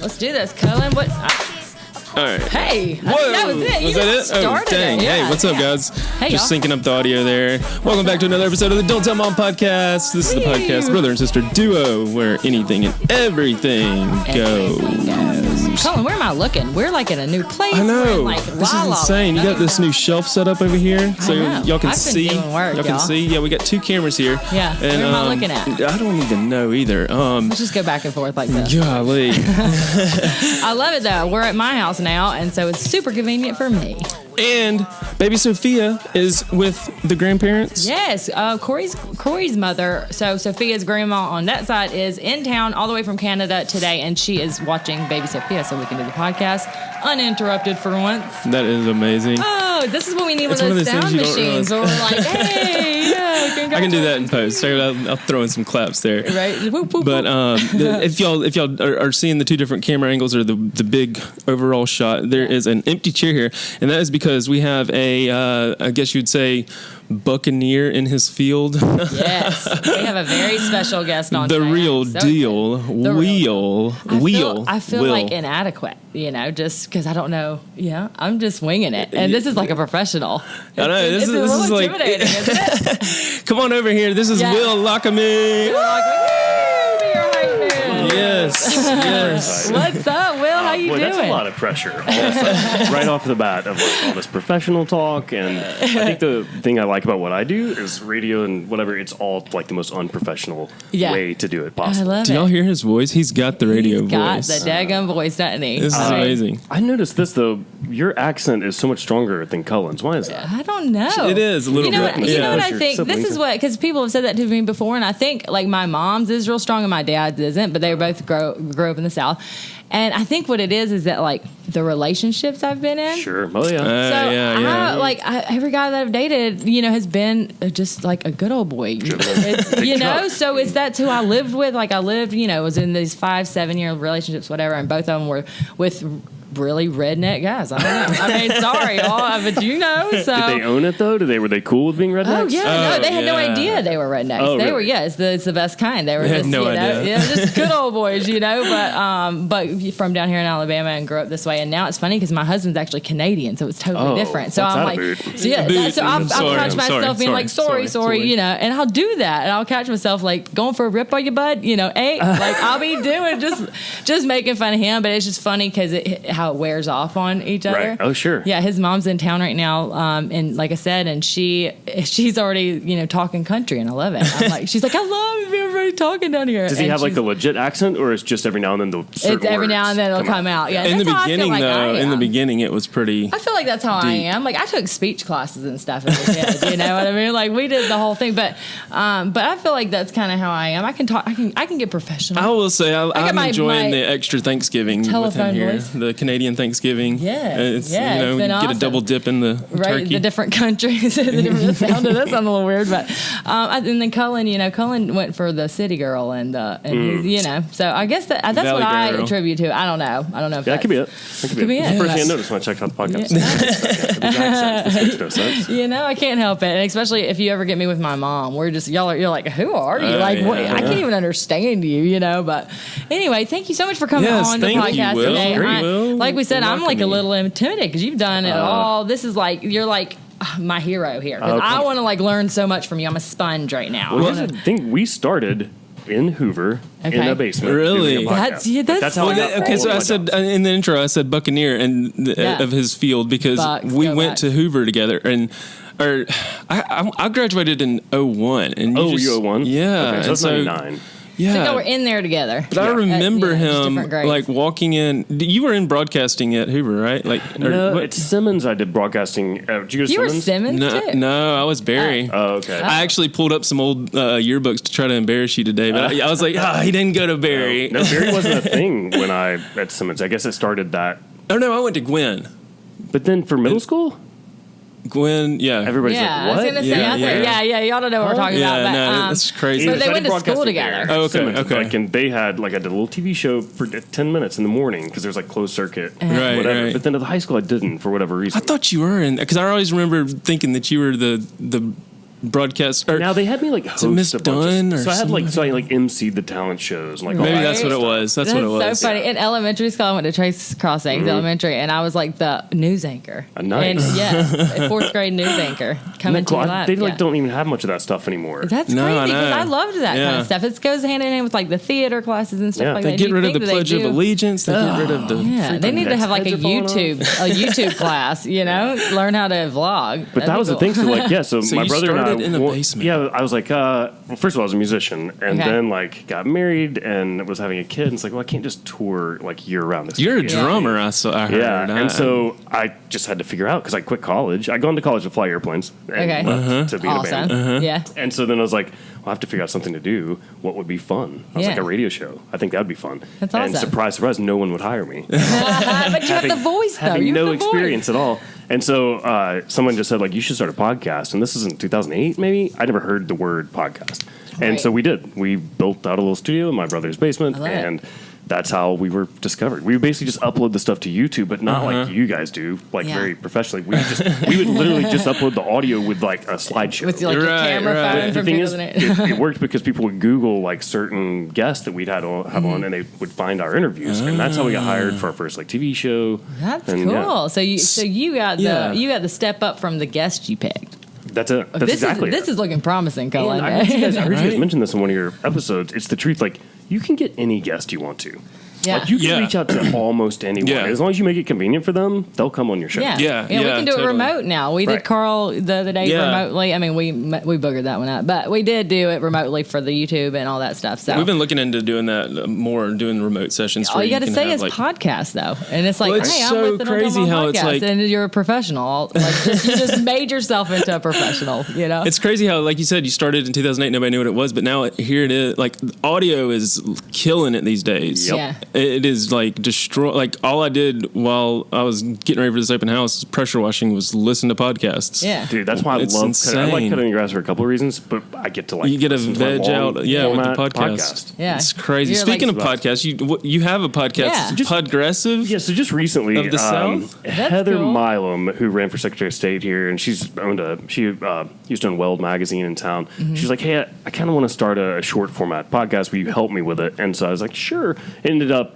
Let's do this, Cullen. What? All right. Hey. Whoa. That was it. Was that it? Oh, dang. Yeah. Hey, what's up, guys? Hey, Just y'all. syncing up the audio there. Welcome back to another episode of the Don't Tell Mom podcast. This is the podcast, brother and sister duo, where anything and everything goes. Cullen, where am I looking? We're like in a new place. I know. We're in, like, This is La La insane. You got this new shelf set up over here, so know. y'all can I've been see. doing work, y'all can y'all. see. Yeah, we got two cameras here. Yeah. And, Where am I looking at? I don't even know either. Let's just go back and forth like this. Golly. I love it though. We're at my house now, and so it's super convenient for me. And baby Sophia is with the grandparents. Yes, Corey's mother. So Sophia's grandma on that side is in town all the way from Canada today, and she is watching baby Sophia, so we can do the podcast uninterrupted for once. That is amazing. Oh, this is what we need with It's one of those those things sound you don't machines. Where we're like, hey, yeah, I can do that in post. I'll throw in some claps there. Right. Whoop, whoop, But whoop. if y'all are seeing the two different camera angles or the big overall shot, there is an empty chair here, and that is because we have a I guess you'd say buccaneer in his field. Yes, we have a very special guest on The today. real So deal. I feel like inadequate, just because I don't know. Yeah, I'm just winging it, and this is like a professional. I know It's this a is little like. intimidating, isn't it? Come on over here. This is Yeah. Will Lochamy. You're like, "Woo, you're hype man." Yes. What's up, Will? How you Boy, doing? that's a lot of pressure all of a sudden, right off the bat of like all this professional talk. And I think the thing I like about what I do is radio and whatever, it's all like the most unprofessional way to do it I possible. love Do it. y'all hear his voice? He's got the radio He's got voice. the daggum voice, doesn't he? This is amazing. I noticed this though, your accent is so much stronger than Cullen's. Why is that? I don't know. It is a little You know, bit. what, you know what I Your think? This siblings. is what, because people have said that to me before, and I think like my mom's is real strong and my dad's isn't, but they were both grew up in the South. And I think what it is that like the relationships I've been in. Sure. Oh yeah. So every guy that I've dated, has been just like a good old boy. So it's that's who I lived with. Like I lived, was in these 5-7 year relationships, whatever, and both of them were with really redneck guys. I don't know. I mean, sorry, y'all, but So Did they own it though? Were they cool with being rednecks? Oh yeah, no, they had no idea they were rednecks. Oh, They were, really? it's the best kind. They were They had just, no idea. just good old boys, But from down here in Alabama and grew up this way, and now it's funny because my husband's actually Canadian, so it's totally Oh, different. So what's I'm that like, about? so yeah, Boot. so I'll I'm sorry, catch I'm myself being like, sorry, and I'll do that, and I'll catch myself like going for a rip on your bud, like I'll be doing just making fun of him, but it's just funny because how it wears off on each other. Right. Oh sure. Yeah, his mom's in town right now, and like I said, and she's already talking country, and I love it. I'm like, she's like, I love everybody talking down here. Does he And have like she's- the legit accent, or is just every now and then the certain It's every now and then it'll words come out. Yeah, In the that's how I feel beginning, like I though, in the am. beginning, it was pretty. I feel like that's how I deep. am. Like I took speech classes and stuff as a kid. You know what I mean? Like we did the whole thing, but I feel like that's kind of how I am. I can talk. I can get professional. I will say I'm got my enjoying the extra Thanksgiving with him telephone here. voice. The Canadian Thanksgiving. Yeah, It's, yeah, it's been get awesome. a double dip in the Right, turkey. the different countries. The sound of that sounded a little weird, but and then Cullen, Cullen went for the city girl, and he's, so I guess that's Valley what I girl. attribute to. I don't know. If that could be it. That Could be It's the it. first thing I noticed when I checked out the podcast. Yeah. This makes no sense. I can't help it, and especially if you ever get me with my mom, we're just you're like, who are you? Like, what, I can't even understand you, But anyway, thank you so much for coming Yes, on the thank you, podcast Will. today. Great, Will. Like we said, I'm like a Welcome. little intimidated because you've done it all. This is like you're like my hero here because Okay. I want to like learn so much from you. I'm a sponge right now. Well, I here's wanna- the thing. We started in Hoover in Okay. a basement. Really? doing a podcast. That's how I so got Okay, all so of I my said jobs. in the intro, I said Buccaneer Yeah. of his field because Bucks, we go went Bucks. to Hoover together, and I graduated in 01. And Oh, you 01? Yeah, Okay, so and that's 99. Yeah, So y'all were in there together. but I remember just him different grades. like walking in. You were in broadcasting at Hoover, right? No, it's Simmons. I did broadcasting. Did you go to You were Simmons? Simmons too. No, I was Barry. Oh, okay. I actually pulled up some old yearbooks to try to embarrass you today, but I was like, he didn't go to Barry. No, Barry wasn't a thing when I at Simmons. I guess it started that. Oh no, I went to Gwen. But then for middle school, Gwen, yeah. everybody's Yeah, like, I "What?" was gonna say, Yeah, yeah. Y'all don't know what we're talking Yeah, about, but no, that's crazy. But they I went did to school broadcasting together. there. Oh, okay, Simmons, okay. Like, and they had like I did a little TV show for 10 minutes in the morning because there's like closed circuit, Right, whatever. right. But then at the high school, I didn't for whatever reason. I thought you were in because I always remember thinking that you were the broadcast. Or now they had me like host Miss a bunch Dunn of, or so I had like somebody? so I like emceed the talent shows and like maybe all that's that what it stuff. was. That's what it was. So funny. In elementary school, I went to Trace Cross Elementary, and I was like the news anchor. Nice. And a fourth grade news anchor coming to your lap. They like don't even have much of that stuff anymore. That's No, I crazy because know. I loved that kind Yeah. of stuff. It goes hand in hand with like the theater classes and stuff Yeah. like They that. get You rid of think the that they Pledge of do- Allegiance. They get rid of the. Yeah, they need to have like a heads are falling off. YouTube class. Learn how to vlog. But that was the thing. So like, yeah. So, So my you brother and I, started in a basement. Yeah, I was like, well, first of all, I was a musician, and Okay. then like got married and was having a kid. And it's like, well, I can't just tour like year round. You're a drummer, I heard. Yeah, and so I just had to figure out because I quit college. I'd gone to college to fly airplanes and Okay. left to be in a Awesome. band. Yeah. And so then I was like, well, I have to figure out something to do. What would be fun? I was Yeah. like, a radio show. I think that would be fun. That's And awesome. surprise, no one would hire me. But you have the voice though. Having You no have the voice. experience at all. And so someone just said, like, you should start a podcast. And this is in 2008, maybe? I never heard the word podcast. And Right. so we did. We built out a little studio in my brother's basement. I love it. And that's how we were discovered. We would basically just upload the stuff to YouTube, but not like you guys do, like Yeah. very professionally. We would literally just upload the audio with like a slideshow. With like your Right, camera right. phone The from thing is, 2008. it worked because people would Google like certain guests that we'd have on, and they would find our interviews, and that's how we got hired for our first like TV show. That's And, cool. yeah, So you got Yeah. the step up from the guest you picked. that's it. That's exactly This it. is looking promising, Cullen. And I heard you guys Right? mention this in one of your episodes. It's the truth. Like you can get any guest you want to. Yeah. Like you can Yeah. reach out to almost anyone. Yeah. As long as you make it convenient for them, they'll come on your show. Yeah. Yeah, we can do totally. it remote now. We Right. did Carl the other day Yeah. remotely. I mean, we boogered that one up, but we did do it remotely for the YouTube and all that stuff. So We've been looking into doing that more, doing remote sessions. all where you got to can say have, is like, podcast though, and it's like, Well, it's hey, I'm so with the Don't crazy Tell Mom how it's podcast, like- and you're a professional. Like you just made yourself into a professional. You know, It's crazy how, like you said, you started in 2008, nobody knew what it was, but now here it is. Like audio is killing it these days. Yep. Yeah. It is like destroy. Like all I did while I was getting ready for this open house, pressure washing, was listen to podcasts. yeah. Dude, that's why I It's love insane. I like cutting the grass for a couple of reasons, but I get to like You get a listen to my veg long out, with the format podcast. Yeah. It's crazy. You're Speaking like- of podcasts, you have a podcast, Yeah. it's Podgressive. Yeah, so just recently, Of the South? Heather cool. Milam, who ran for Secretary of State here, and she used to own Weld magazine in town. Mm-hmm. She's like, hey, I kind of want to start a short format podcast. Will you help me with it? And so I was like, sure. Ended up,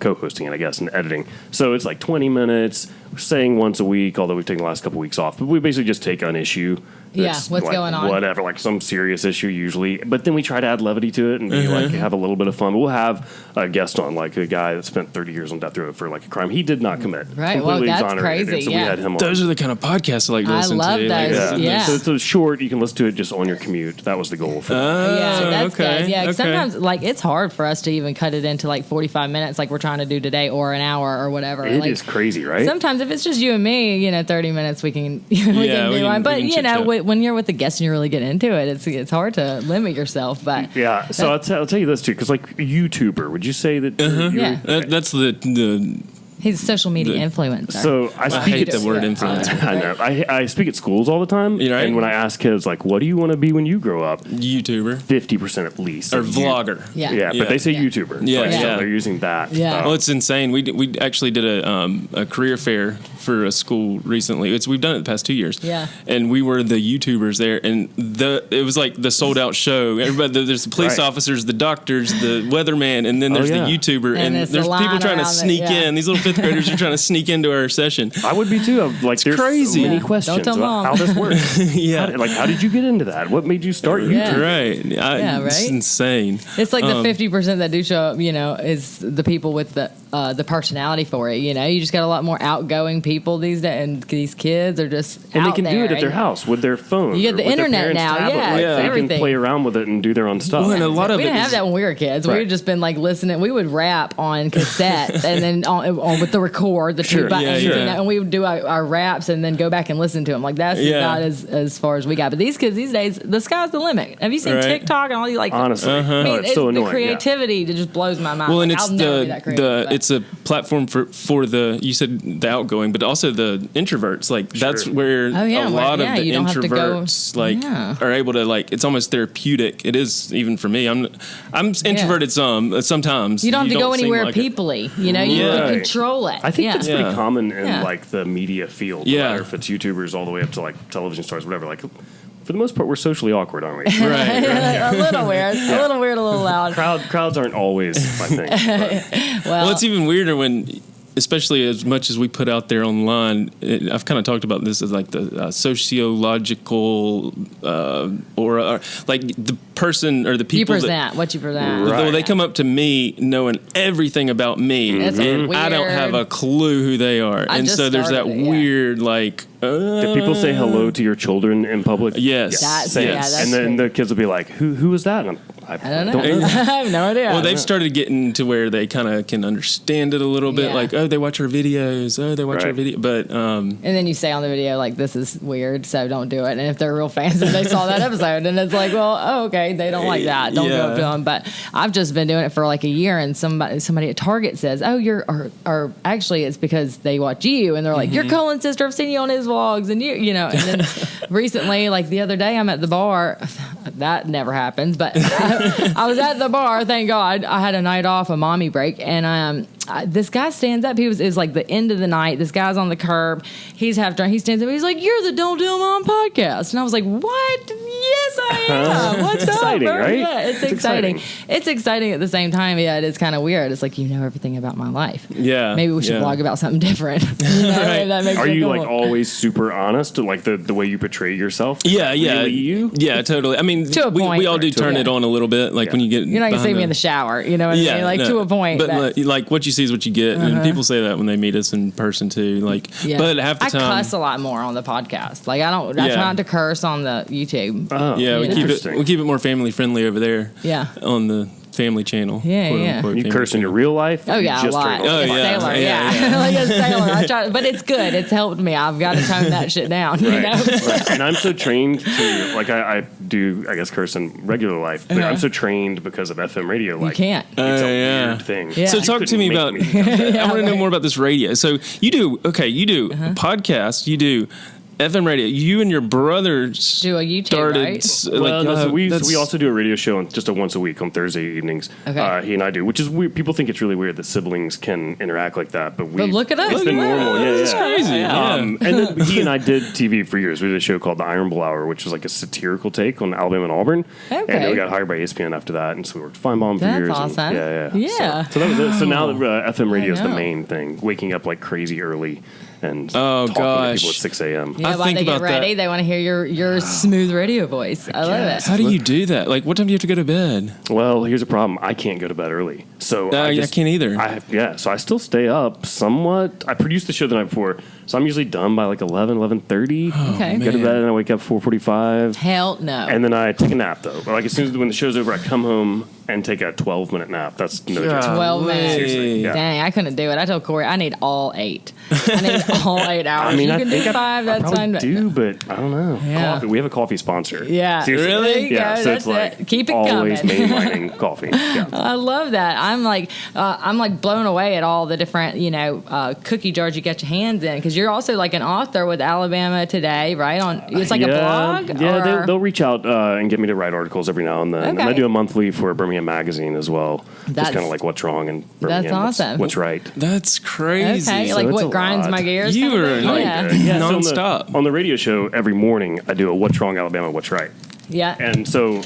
co-hosting it, I guess, and editing. So it's like 20 minutes. We're saying once a week, although we've taken the last couple weeks off. But we basically just take an issue. Yeah, that's what's like going on? Whatever, like some serious issue usually. But then we try to add levity to it and be like have a little bit of fun. But we'll have a guest on, like a guy that spent 30 years on death row for like a crime he did not commit. Right, well, that's exonerated. crazy, So yeah. we had him on. Those are the kind of podcasts I like to I listen love to. Like, those. Yeah. So it's short. You can listen to it just on your commute. That was the goal for Yeah, that's okay, good. Yeah, 'cause okay. sometimes like it's hard for us to even cut it into like 45 minutes, like we're trying to do today, or an hour or whatever. It like, is crazy, right? Sometimes if it's just you and me, 30 minutes we can we can do one. But we can chit-chat. when you're with a guest and you really get into it, it's hard to limit yourself. But Yeah. So I'll tell you this too, because like YouTuber, would you say that? you're- Yeah. That's the he's a social media influencer. So I I speak hate at the word Yeah. influencer. I know. I speak at schools all the time, You're right. and when I ask kids like, "What do you want to be when you grow up?" YouTuber 50% at least or are vlogger. yeah. Yeah, Yeah. but they say Yeah. YouTuber. Yeah, Like, so yeah. they're using that. Yeah. Well, it's insane. We actually did a career fair for a school recently. We've done it the past 2 years. Yeah. And we were the YouTubers there, and it was like the sold out show. Everybody, there's the police Right. officers, the doctors, the weatherman, and then there's yeah. the YouTuber, And and it's the there's people line trying to around it, sneak yeah. in. These little fifth graders are trying to sneak into our session. I would be too. Like, there's crazy. so many Yeah. questions Don't tell about Mom. how this works. Yeah. How did you get into that? What made you start YouTube? Yeah. Right. Yeah, It's right? insane. It's like the 50% that do show up, is the people with the personality for it. You just got a lot more outgoing people these days, and these kids are just And they out can do there, it at their and house with their phone. You get or the with their internet parents' now, tablet. yeah, Like, it's they everything. can play around with it and do their own stuff. Well, and a lot of we it didn't have is- that when we were kids. Right. We'd just been like listening. We would rap on cassette and then on with the record, the Sure. two buttons, Yeah, yeah. and we would do our raps and then go back and listen to them. Like that's Yeah. not as far as we got. But these kids these days, the sky's the limit. Have you seen Right. TikTok and all these Honestly, I mean, no, it's so the annoying. creativity that just blows my mind. Well, and Like, it's I'll never be that creative, but- it's a platform for the, you said the outgoing, but also the introverts. Like that's Sure. where Oh, yeah, a lot yeah, of the you don't have to go- introverts like Yeah. are able to it's almost therapeutic. It is even for me. I'm introverted sometimes. you don't have to go seem anywhere like it. peoply. You Yeah. can Right. control it. I think yeah. that's pretty Yeah. common in Yeah. like the media field. Yeah. No matter if it's YouTubers all the way up to like television stars, whatever. Like for the most part, we're socially awkward, aren't we? Right. A little weird, a little weird, a little loud. Crowds aren't always my thing. But. Well, it's even weirder when, especially as much as we put out there online, I've kind of talked about this as like the sociological or like the person or the people what you present. Right. Well, they come up to me knowing everything about me, It's and weird. I don't have a clue who they are. And just so there's that started it, yeah. weird like. Do people say hello to your children in public? Yes. That's and then the kids will be like, "Who is that?" And I don't know. know. I have no idea. Well, they've started getting to where they kind of can understand it a little bit. Yeah. Like, oh, they watch our videos. Oh, they watch our video. But and then you say on the video, like, this is weird, so don't do it. And if they're real fans and they saw that episode, and it's like, well, oh, okay, they don't like that. Don't go up to them. But I've just been doing it for like a year, and somebody at Target says, oh, or actually it's because they watch you, and they're like, you're Cullen's sister. I've seen you on his vlogs, and you know. And then recently, like the other day, I'm at the bar. That never happens, but I was at the bar. Thank God, I had a night off, a mommy break, and this guy stands up. It was like the end of the night. This guy's on the curb. He's half drunk. He stands up. He's like, "You're the Don't Do 'Em On podcast," and I was like, "What? Yes, I am. What's up?" Exciting, right? Yeah, it's exciting. It's exciting at the same time. Yeah, it is kind of weird. It's like you know everything about my life. yeah, Maybe we should blog about something different. You know, Right. that makes Are it you cool. like always super honest, like the way you portray yourself? Yeah, Really you? Yeah, totally. I mean, To a point. we all do turn it on a little bit, like when you get. You're not gonna see behind me in the shower. You know what I mean? Like to a point. But like what you see is what you get, and people say that when they meet us in person too. Like, but half the I time, cuss a lot more on the podcast. Like I try not to curse on the YouTube. Oh, yeah, we interesting. keep it more family friendly over there. Yeah. on the family channel. Yeah, quote yeah. unquote You family curse in your channel. real life? Oh You yeah, a just lot. turn it on. Oh, Like a yeah. sailor, Yeah. like a sailor. I try, but it's good. It's helped me. I've got to tone that shit down. You know? Right. And I'm so trained to, like, I do, I guess, curse in regular life, but I'm so trained because of FM radio. Like, You can't. It's a yeah. weird thing. Yeah. So You talk to couldn't me make about. me. I want to know more about this radio. So you do a podcast. You do FM radio. You and your brother Do a YouTube, started. right? Well, no, so we that's- also do a radio show just once a week on Thursday evenings. Okay. He and I do, which is weird. People think it's really weird that siblings can interact like that, but we. But look at us. It's been normal. Yeah, That's yeah. crazy. Yeah. And then he and I did TV for years. We did a show called The Iron Bowl Hour, which was like a satirical take on Alabama and Auburn. Okay. And then we got hired by ESPN after that, and so we worked Feinbaum for That's years. awesome. And, Yeah. So that was it. So now FM radio is the know. main thing. Waking up like crazy early and Oh, talking to gosh. people at 6 a.m. Yeah, I while think they get about that. ready, they want to hear your smooth radio voice. I love it. How do you do that? Like, what time do you have to go to bed? Well, here's a problem. I can't go to bed early. So I can't either. So I still stay up somewhat. I produced the show the night before, so I'm usually done by like 11:30. Okay. Go to man. bed and I wake up 4:45. Hell no. And then I take a nap though. But like as soon as when the show's over, I come home and take a 12-minute nap. That's no joke. 12 minutes. Seriously, yeah. Dang, I couldn't do it. I told Corey I need all 8. I need all 8 hours. I mean, you I can think do I 5. That's probably fine. But do, but I don't know. Yeah. Coffee. We have a coffee sponsor. Yeah. Seriously? Really? There you Yeah. go. So That's it's like it. Keep it always coming. mainlining coffee. Yeah. I love that. I'm like blown away at all the different cookie jars you get your hands in because you're also like an author with Alabama Today, right? It's like a blog. Yeah, or? they'll reach out and get me to write articles every now and then. And Okay. I do a monthly for Birmingham Magazine as well. Just That's- kind of like what's wrong in Birmingham. That's awesome. What's right. That's crazy. Okay, So like it's what a grinds lot. my gears. You kind of are thing? like- yeah. So nonstop. on the radio show every morning, I do a What's Wrong Alabama, What's Right. Yeah. And so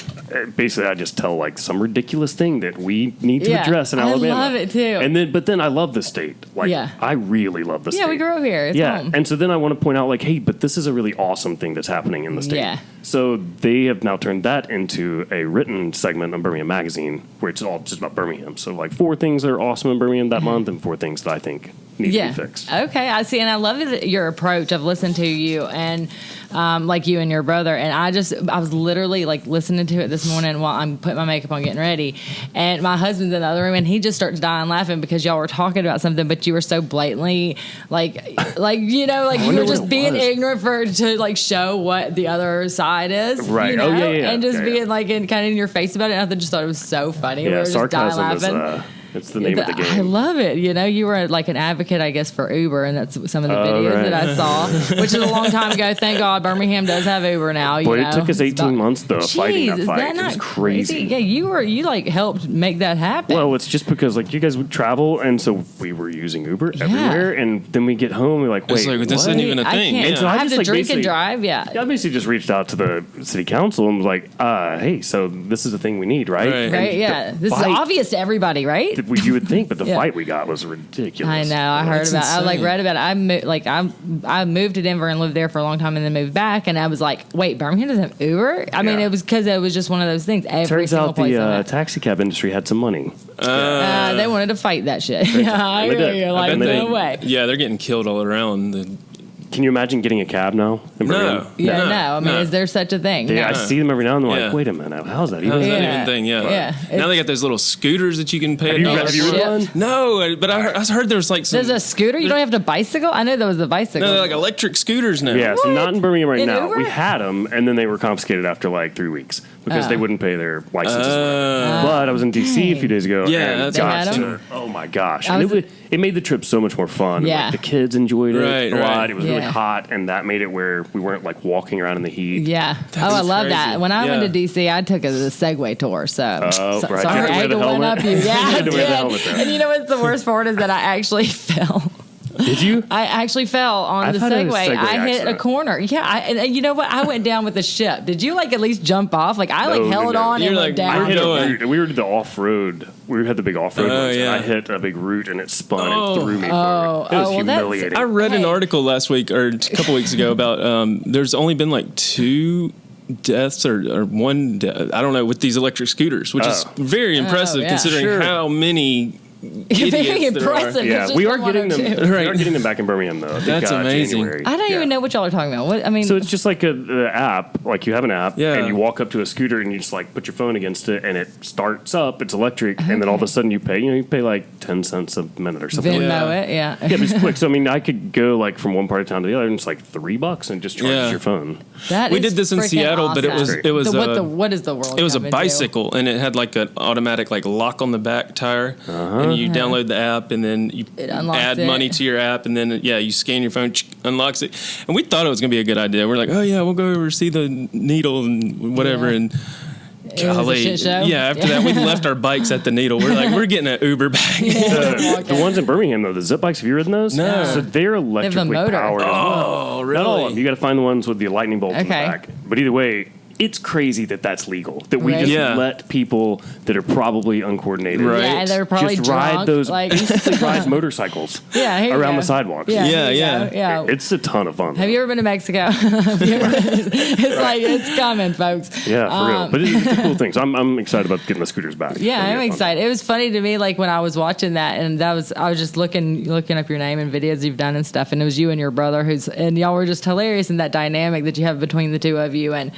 basically I just tell like some ridiculous thing that we need to Yeah, address in I Alabama. love it, too. But then I love the state. Like Yeah. I really love the state. Yeah, we grew up here. It's home. And so then I want to point out like, hey, but this is a really awesome thing that's happening in the state. Yeah. So they have now turned that into a written segment on Birmingham Magazine where it's all just about Birmingham. So like 4 things that are awesome in Birmingham that month and 4 things that I think need to be fixed. Okay, I see, and I love your approach. I've listened to you and like you and your brother, and I was literally like listening to it this morning while I'm putting my makeup on, getting ready, and my husband's in the other room, and he just starts dying laughing because y'all were talking about something, but you were so blatantly like you were just being ignorant to like show what the other side is, Right. You know? Oh, yeah. And just Yeah, being like kind of in your face about it. And I just thought it was so funny. Yeah, we were just dying sarcasm is laughing. It's the name of the game. I love it. You know, you were like an advocate, I guess, for Uber, and that's some of the videos that I saw, which is a long time ago. Thank God Birmingham does have Uber now. But it took us 18 months, though, fighting that fight. It was crazy. Yeah, you like helped make that happen. Well, it's just because like you guys would travel, and so we were using Uber everywhere, and then we get home, we're like, wait, this isn't even a thing. I so I have just, to like, drink and drive. Yeah, I basically just reached out to the city council and was like, hey, so this is the thing we need, right? Right, yeah. This is obvious to everybody, right? You would think, but the fight we got was ridiculous. I know. I heard about it. I read about it. I moved to Denver and lived there for a long time and then moved back, and I was like, wait, Birmingham doesn't have Uber? I mean, it was because it was just one of those things. Turns out the taxi cab industry had some money. They wanted to fight that shit. Yeah, I hear you. Like, no way. Yeah, they're getting killed all around. Can you imagine getting a cab now? No. I mean, is there such a thing? Yeah, I see them every now and then. Like, wait a minute, how's that even? Even thing? Yeah. Now they got those little scooters that you can pay. Have you ridden one? No, but I heard there's like there's a scooter. You don't have to bicycle. I know there was a bicycle. No, they're like electric scooters now. Yeah, so not in Birmingham right now. Uber? We had them, and then they were confiscated after like 3 weeks because they wouldn't pay their licenses. But I was in DC a few days ago. Yeah, and that's oh my gosh, and it made the trip so much more fun. Yeah, like, the kids enjoyed it a lot. It was really Yeah. hot, and that made it where we weren't like walking around in the heat. Yeah. I love that. When I went to DC, I took a Segway tour. So right. sorry, I had to one up you. Yeah, I did. And you know what's the worst part is that I actually fell. Did you? I actually fell on the Segway. I hit a corner. Yeah, and you know what? I went down with the ship. Did you like at least jump off? Like I held on and went down. I hit a root. We were the off-road. We had the big off-road ones, and I hit a big root and it spun and threw me forward. It was humiliating. I read an article last week or a couple weeks ago about there's only been like 2 deaths or one death, I don't know, with these electric scooters, which is very impressive considering how many very impressive. Yeah, we are getting them. We are getting them back in Birmingham though. That's amazing. January. I don't even know what y'all are talking about. What I mean, so it's just like the app. Like you have an app, and you walk up to a scooter, and you just like put your phone against it, and it starts up. It's electric, and then all of a sudden you pay. You pay like 10 cents a minute or something. Venmo it, yeah. Yeah, but it's quick. So I mean, I could go like from one part of town to the other, and it's like $3, and just charges your phone. We did this in Seattle, awesome. but it was what is the world? It was a bicycle, and it had like an automatic like lock on the back tire, and you download the app, and then you add money to your app, and then you scan your phone, unlocks it. And we thought it was going to be a good idea. We're like, oh yeah, we'll go over see the needle and whatever, and golly, after that we left our bikes at the needle. We're like, we're getting an Uber back. The ones in Birmingham though, the zip bikes, have you ridden those? No. So they're electrically powered. Oh, really? Not all of them. You got to find the ones with the lightning bolts in the back. But either way, it's crazy that that's legal. That we just let people that are probably uncoordinated, they're probably just drunk, ride those, basically ride motorcycles around the sidewalks. Yeah. It's a ton of fun. Have you ever been to Mexico? It's coming, folks. Yeah, for real. But it's a cool thing. So I'm excited about getting the scooters back. Yeah, I'm excited. It was funny to me, like when I was watching that, and I was just looking up your name and videos you've done and stuff, and it was you and your brother and y'all were just hilarious in that dynamic that you have between the two of you, and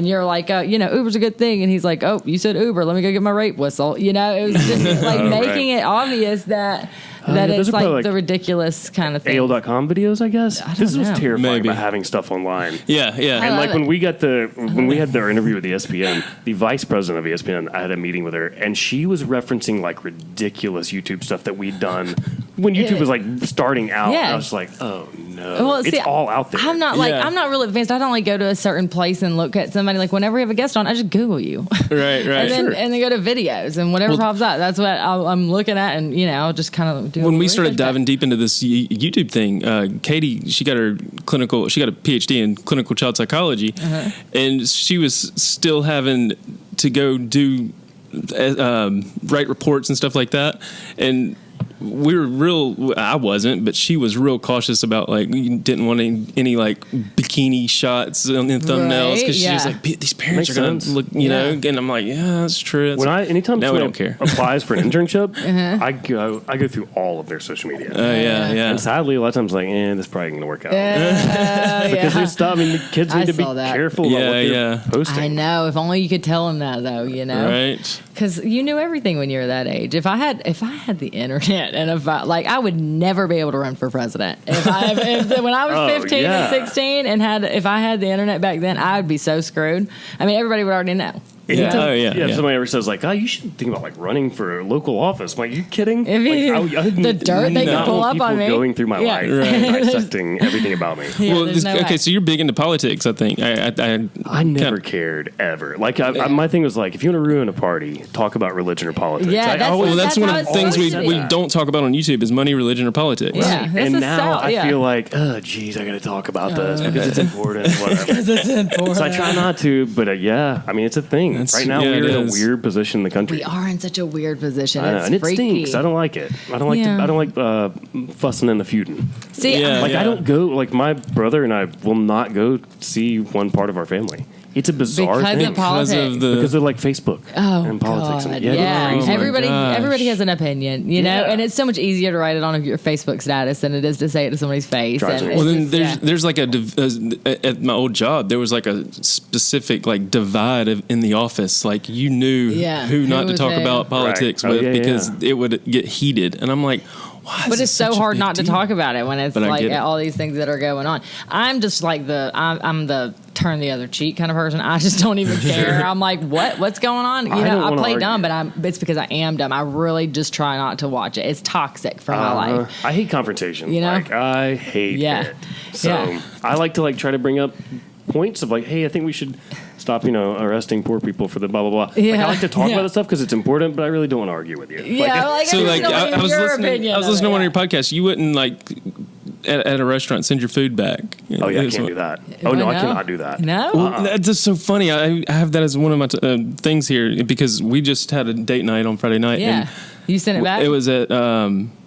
you're like, Uber's a good thing. And he's like, oh, you said Uber. Let me go get my rape whistle. It was just like making it obvious that it's like the ridiculous kind of thing. AOL.com videos, I guess. This was terrifying about having stuff online. Yeah. And like when we had our interview with the ESPN, the vice president of ESPN, I had a meeting with her, and she was referencing like ridiculous YouTube stuff that we'd done when YouTube was like starting out. And I was like, oh no, well, it's all out there. I'm not I'm not really advanced. I don't like go to a certain place and look at somebody. Like whenever we have a guest on, I just Google you. Right. and then go to videos and whatever pops up. That's what I'm looking at, and I'll just kind of do. When we started diving deep into this YouTube thing, Katie, she got a PhD in clinical child psychology, and she was still having to go do write reports and stuff like that, and we were I wasn't, but she was real cautious about like didn't want any like bikini shots on the thumbnails because she was like, these parents are gonna look, and I'm like, yeah, that's true. Anytime we don't care. applies for an internship, I go through all of their social media. And sadly, a lot of times like, this probably ain't gonna work out because there's stuff. I mean, the kids need to be careful about what they're posting. I know. If only you could tell them that, though. Right? Because you knew everything when you were that age. If I had the internet, and I would never be able to run for president. When I was 15 and 16 and if I had the internet back then, I would be so screwed. I mean, everybody would already know. If somebody ever says like, "Oh, you should think about like running for a local office," I'm like, "You kidding?" The dirt they can pull up on me. Going through my life, dissecting everything about me. Okay, so you're big into politics. I think I never cared ever. Like my thing was like, if you want to ruin a party, talk about religion or politics. Yeah, that's one of the things we don't talk about on YouTube is money, religion, or politics. Yeah, and now I feel like, oh, geez, I got to talk about this because it's important. Whatever. Because it's important. So I try not to, but I mean, it's a thing. Right now, we're in a weird position in the country. We are in such a weird position. And it stinks. I don't like it. I don't like fussing and the feuding. See, I don't go. Like my brother and I will not go see one part of our family. It's a bizarre thing because of like Facebook and politics. God, And, everybody has an opinion, and it's so much easier to write it on your Facebook status than it is to say it to somebody's face. Well, then there's like at my old job there was like a specific like divide in the office. Like you knew who not to talk about politics with because it would get heated, and I'm like. But it's so hard not to talk about it when it's like all these things that are going on. I'm just like I'm the turn the other cheek kind of person. I just don't even care. I'm like, what's going on? I play dumb, but it's because I am dumb. I really just try not to watch it. It's toxic for my life. I hate confrontation. Like I hate it. So I like to try to bring up points of like, hey, I think we should stop, arresting poor people for the blah, blah, blah. Yeah. Like, I like to talk about this stuff because it's important, but I really don't want to argue with you. I was listening to one of your podcasts. You wouldn't at a restaurant send your food back. I can't do that. Oh, no, I cannot do that. No? Well, that's just so funny. I have that as one of my things here because we just had a date night on Friday night. Yeah. And you sent it back? It was at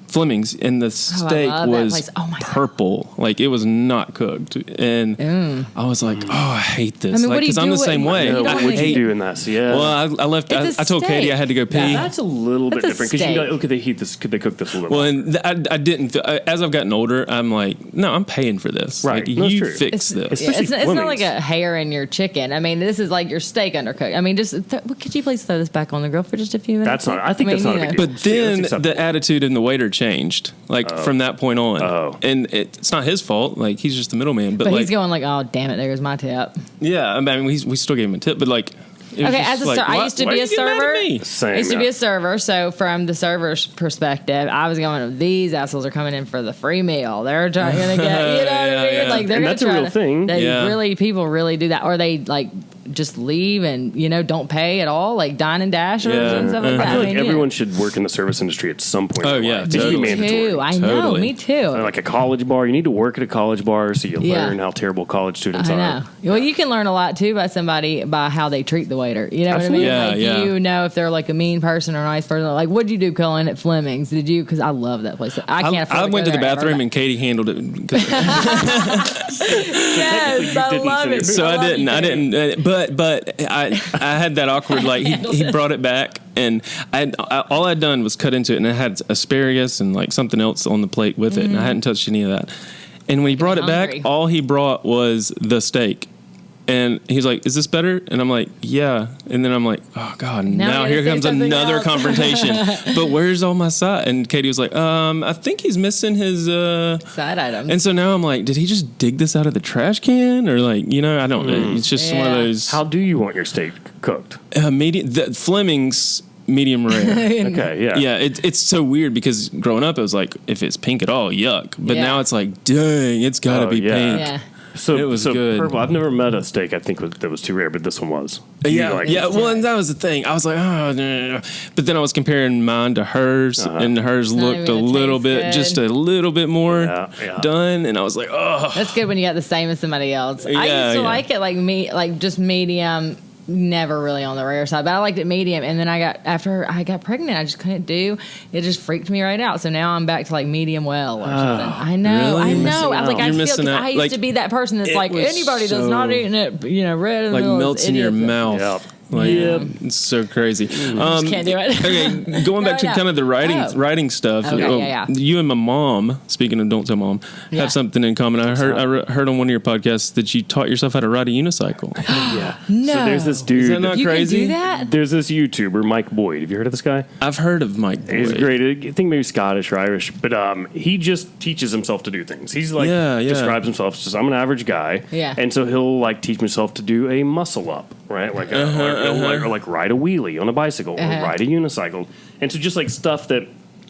Fleming's, and the steak was purple. Like, it was not cooked. And I was like, I hate this. Because I'm the same way. What would you do in that? Yeah. Well, I left. I told Katie I had to go pee. Yeah, that's a little bit different. Because you go, could they heat this? Could they cook this a little bit? Well, and I didn't. As I've gotten older, I'm like, no, I'm paying for this. Right. Like, you fix this. It's not like a hair in your chicken. I mean, this is like your steak undercooked. I mean, just could you please throw this back on the grill for just a few minutes? That's not. I think that's not a big deal. But then the attitude in the waiter changed. From that point on. And it's not his fault. Like, he's just the middleman. But he's going like, oh, damn it, there goes my tip. Yeah, I mean, we still gave him a tip, but like... as a server, I used to be a server. Same, I used to be a server, so from the server's perspective, I was going, these assholes are coming in for the free meal. They're trying to get, you know what I mean? Like, they're that's a real thing. People really do that. Or they, just leave and don't pay at all, like dine and dashers and stuff like that. I feel like everyone should work in the service industry at some point. Oh yeah, totally. I know, me too. Like a college bar, you need to work at a college bar so you learn how terrible college students are. I know. Well, you can learn a lot too by how they treat the waiter. You know what I mean? You know if they're like a mean person or a nice person. Like, what did you do, Cullen, at Fleming's? Did you? Because I love that place. I can't. I went to the bathroom and Katie handled it. Yes, I love it. So I didn't. But I had that awkward, like, he brought it back, and all I'd done was cut into it, and it had asparagus and, like, something else on the plate with it, and I hadn't touched any of that. And when he brought it back, all he brought was the steak. And he's like, is this better? And I'm like, yeah. And then I'm like, oh, God, now here comes another confrontation. But where's all my side? And Katie was like, I think he's missing his... side items. And so now I'm like, did he just dig this out of the trash can? Or like, I don't know. It's just one of those... How do you want your steak cooked? Fleming's... medium rare. Okay, yeah. Yeah, it's so weird because growing up, it was like, if it's pink at all, yuck. But now it's like, dang, it's got to be pink. Yeah. So it was good. Purple. I've never met a steak I think that was too rare, but this one was. Well, and that was the thing. I was like, oh, no. But then I was comparing mine to hers, and hers looked a little bit, just a little bit more done, and I was like, oh. That's good when you got the same as somebody else. I used to like it like just medium. Never really on the rare side, but I liked it medium. And then after I got pregnant, I just couldn't do it. Just freaked me right out. So now I'm back to like medium well or something. I know. Really? I know. I was like, I feel because I used like, to be that person that's like anybody that's not eating it, red in the middle melts in your mouth. Yep. It's so crazy. Just can't do it. Okay, going back to kind of the writing stuff. You and my mom, speaking of don't tell mom, have something in common. I heard on one of your podcasts that you taught yourself how to ride a unicycle. No. So there's this dude. Is that not crazy? You can do that? There's this YouTuber, Mike Boyd. Have you heard of this guy? I've heard of Mike Boyd. He's great. I think maybe Scottish or Irish, but he just teaches himself to do things. He's like describes himself as I'm an average guy, and so he'll like teach himself to do a muscle up, right? Like or like ride a wheelie on a bicycle, or ride a unicycle. And so just like stuff that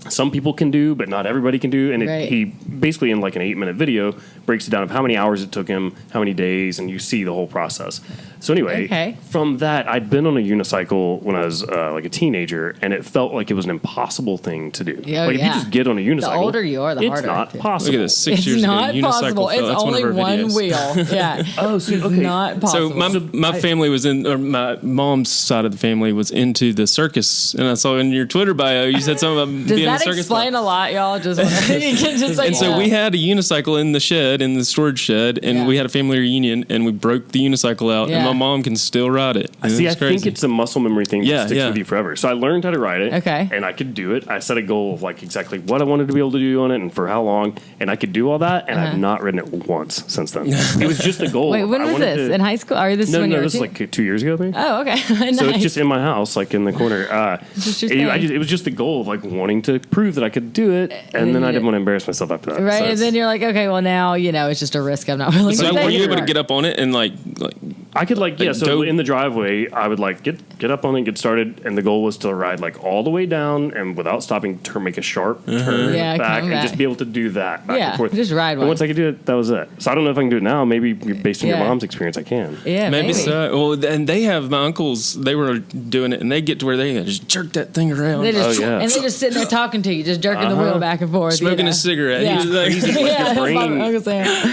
some people can do, but not everybody can do. And he basically, in like an 8-minute video, breaks it down of how many hours it took him, how many days, and you see the whole process. So anyway, from that, I'd been on a unicycle when I was like a teenager, and it felt like it was an impossible thing to do. If you just get on a unicycle, the older you are, the harder. It's not possible. Look at this, 6 years ago, unicycle possible. fell. That's only one wheel. Yeah. So, it's not possible. So my family was in, or my mom's side of the family was into the circus, and I saw in your Twitter bio you said something about being in the circus. Does that explain a lot, y'all? Just and so we had a unicycle in the shed, in the storage shed, and we had a family reunion, and we broke the unicycle out, and my mom can still ride it. I think it's a muscle memory thing that sticks with you forever. So I learned how to ride it, and I could do it. I set a goal of like exactly what I wanted to be able to do on it and for how long, and I could do all that, and I've not ridden it once since then. It was just a goal. Wait, when was this? In high school? Or this No, this is like 2 years ago, maybe. Oh, okay. Nice. So it's just in my house, like in the corner. It was just the goal of like wanting to prove that I could do it, and then I didn't want to embarrass myself after that. Right, So and then you're like, okay, well now it's just a risk I'm not willing to take. So were you able to get up on it and like I could so in the driveway I would like get up on it, get started, and the goal was to ride like all the way down and without stopping, make a sharp turn back, and just be able to do that back and forth. Just ride one. And once I could do it, that was it. So I don't know if I can do it now. Maybe based on your mom's experience, I can. Yeah, maybe so. Well, and they have my uncles. They were doing it, and they get to where they just jerk that thing around. And they're just sitting there talking to you, just jerking the wheel back and forth, smoking a cigarette. Yeah. Crazy, like your brain,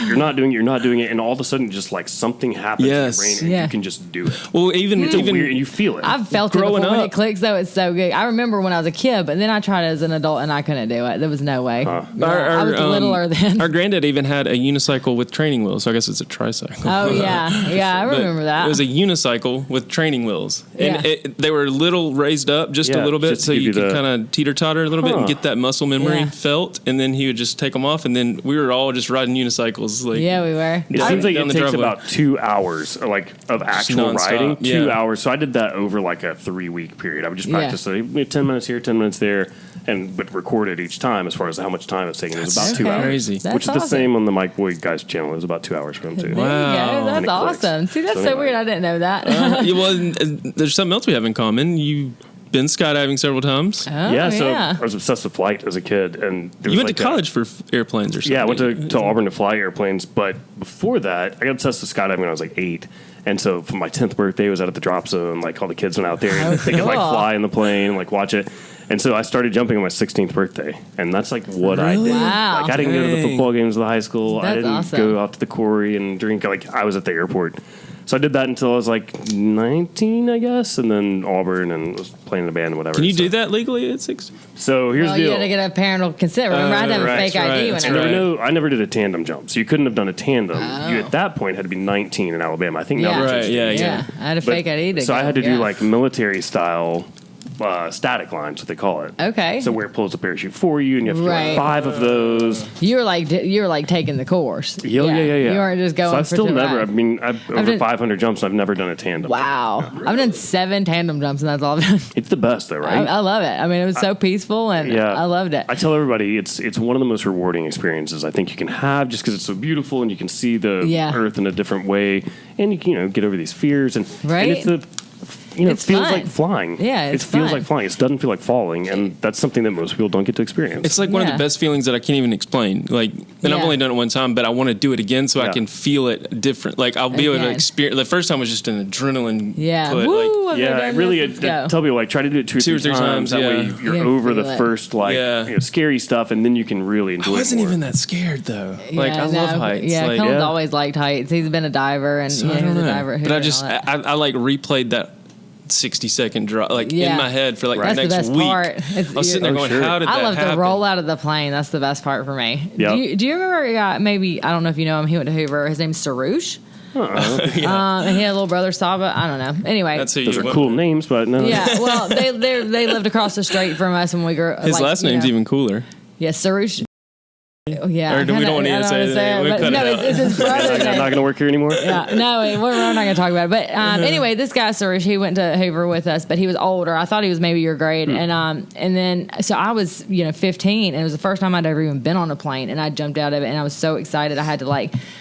you're not doing it, and all of a sudden, just like something happens in your brain, and you can just do it. Well, even weird, and you feel it. I've felt it before when it clicks, though. It's so good. I remember when I was a kid, but then I tried it as an adult, and I couldn't do it. There was no way. I was littler then. Our granddad even had a unicycle with training wheels, so I guess it's a tricycle. Oh, yeah, I remember that. It was a unicycle with training wheels, and they were a little raised up, just a little bit, so you could kind of teeter-totter a little bit and get that muscle memory felt, and then he would just take them off, and then we were all just riding unicycles. Like, yeah, we were. It seems like it takes about 2 hours, like of actual riding. 2 hours. So I did that over like a 3-week period. I would just practice 10 minutes here, 10 minutes there, but record it each time as far as how much time it's taking. It was about 2 hours. Crazy. Which is the same on the Mike Boyd guys channel. It was about 2 hours for him too. Wow, that's awesome. See, that's so weird. I didn't know that. There's something else we have in common. You've been skydiving several times. So I was obsessed with flight as a kid, and you went to college for airplanes or something. Yeah, I went to Auburn to fly airplanes, but before that, I got obsessed with skydiving when I was like 8. And so for my 10th birthday, I was out at the drop zone, like all the kids went out there and they could like fly in the plane, like watch it. And so I started jumping on my 16th birthday, and that's like what I did. Wow. Like I didn't go to the football games of the high school. That's I didn't go out to the quarry and drink. Like I was at the airport. So I did that until I was like 19, I guess, and then Auburn, and was playing in a band and whatever. Can you do that legally at 16? So here's the deal. You had to get a parental consent. Remember, I had to have a fake ID when I never did a tandem jump, so you couldn't have done a tandem. You at that point had to be 19 in Alabama. I think now I had a fake ID. So I had to do like military style static lines, what they call it. Okay. So where it pulls a parachute for you, and you have to do like 5 of those. You were like taking the course. Yeah. You weren't just going. So I've still never. Ride. I mean, I've over 500 jumps. I've never done a tandem. Wow. I've done 7 tandem jumps, and that's all I've done. It's the best, though, right? I love it. I mean, it was so peaceful, and I loved it. I tell everybody it's one of the most rewarding experiences I think you can have, just because it's so beautiful, and you can see the Earth in a different way, and you can get over these fears, and it's the. It feels fun. like flying. Yeah, it feels like flying. It doesn't feel like falling, and that's something that most people don't get to experience. It's like one of the best feelings that I can't even explain. Like, and I've only done it one time, but I want to do it again so I can feel it different. Like, I'll be able to experience. The first time was just an adrenaline. Yeah, put. woo! Tell people like try to do it two or three times. That way you're over the first scary stuff, and then you can really enjoy it. I wasn't even that scared though. Like, I love heights. Yeah, Cullen's always liked heights. He's been a diver, and so he was a diver. But I like replayed that 60-second drop in my head for like the next week. Part. I was sitting there going, how did that happen? I love the roll out of the plane. That's the best part for me. Yep. Do you remember a guy, maybe, I don't know if you know him, he went to Hoover. His name's Sarouche. And he had a little brother Saba. I don't know. Anyway, those are cool names, but no. Yeah, well, they lived across the street from us when we grew up. His last name's even cooler. Yeah, Sarouche. Yeah. Or do we don't want to say it? We'll cut no, it out. it's his brother's I'm name. not going to work here anymore. Yeah, no, we're not going to talk about it. But anyway, this guy, Suresh, he went to Hoover with us, but he was older. I thought he was maybe your grade, and then so I was 15, and it was the first time I'd ever even been on a plane, and I jumped out of it, and I was so excited. I had to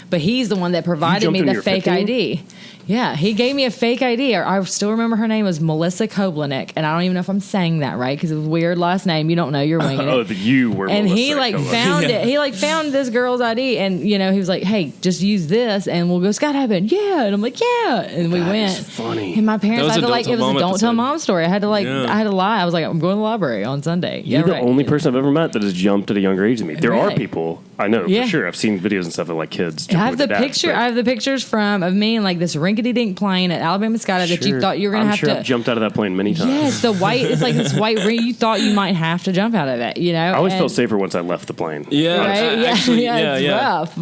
but he's the one that provided me the fake 15? ID. Yeah, he gave me a fake ID. I still remember her name was Melissa Koblenick, and I don't even know if I'm saying that right because it was a weird last name. You don't know, you're winging it. Oh, you were. And Melissa he Koblenick. found it. He found this girl's ID, and he was like, "Hey, just use this, and we'll go skydiving." Yeah, and I'm like, "Yeah," and we went. Funny. And my parents had to it was a don't tell mom story. I had to I had to lie. I was like, "I'm going to the library on Sunday." You're the only person I've ever met that has jumped at a younger age than me. There are Really? people I know for sure. I've seen videos and stuff of kids. I have the picture. I have the pictures of me in this rinkety dink plane at Alabama Skydive that you thought you were going to have to. I've jumped out of that plane many times. Yes, the white. It's like this white ring. You thought you might have to jump out of it. I always felt safer once I left the plane. Yeah, right? actually, it's rough.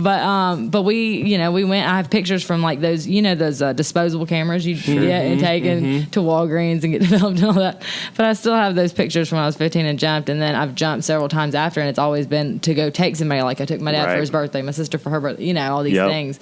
But we we went. I have pictures from those those disposable cameras you get and taken to Walgreens and get developed and all that. But I still have those pictures from when I was 15 and jumped, and then I've jumped several times after, and it's always been to go take somebody. Like I took my dad for his birthday, my sister for her birthday. All these things,